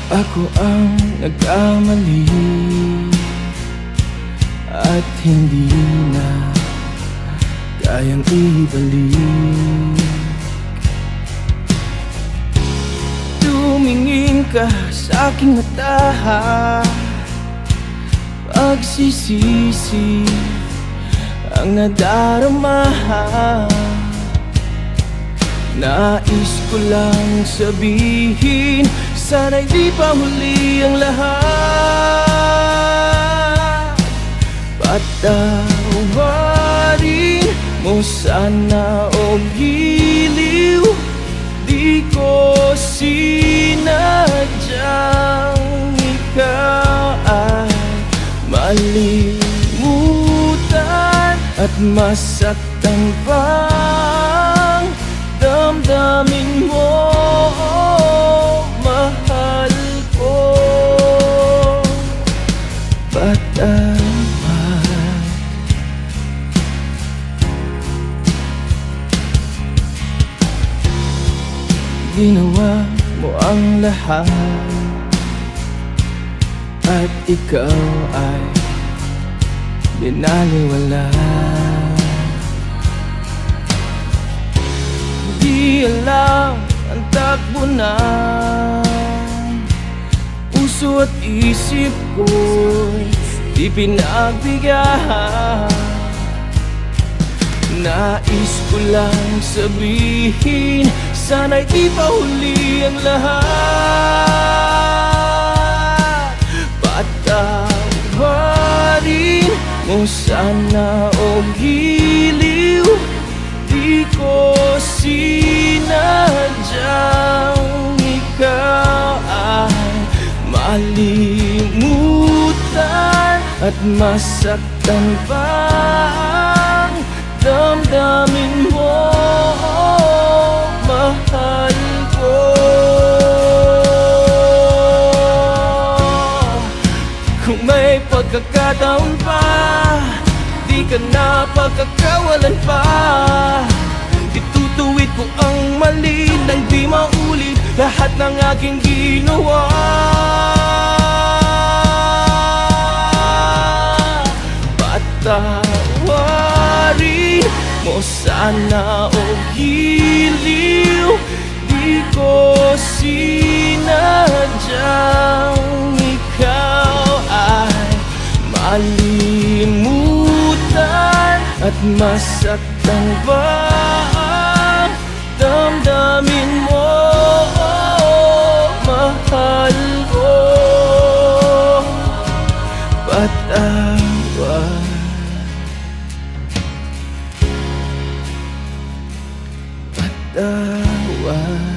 Ako ang nagkamali at hindi na kayang ibalik. Tumingin ka sa aking mata, pagsisisi ang nadarama. Nais ko lang sabihin, sana'y di pa huli ang lahat. Patawarin mo sana o giliw, di ko sinadyang ikaw ay malimutan at masaktan pang damdamin mo, mahal ko. Patawad. Ginawa mo ang lahat at ikaw ay binaliwala. Di alam ang takbo ng puso at isip ko'y di pinagbigyan. Nais ko lang sabihin, sana'y di pa huli ang lahat. Patawarin mo sana o giliw, di ko sinadyang ikaw ay malimutan at masaktan pa ang damdamin mo, mahal ko. Kung may pagkakataon pa, di ka na pagkakawalan pa. Itutuwid ko ang mali nang di maulit lahat ng aking ginawa. Patawarin mo sana o giliw, di ko sinadyang ikaw ay malimutan at masaktan pa ang damdamin mo, mahal ko. Patawad. Patawad.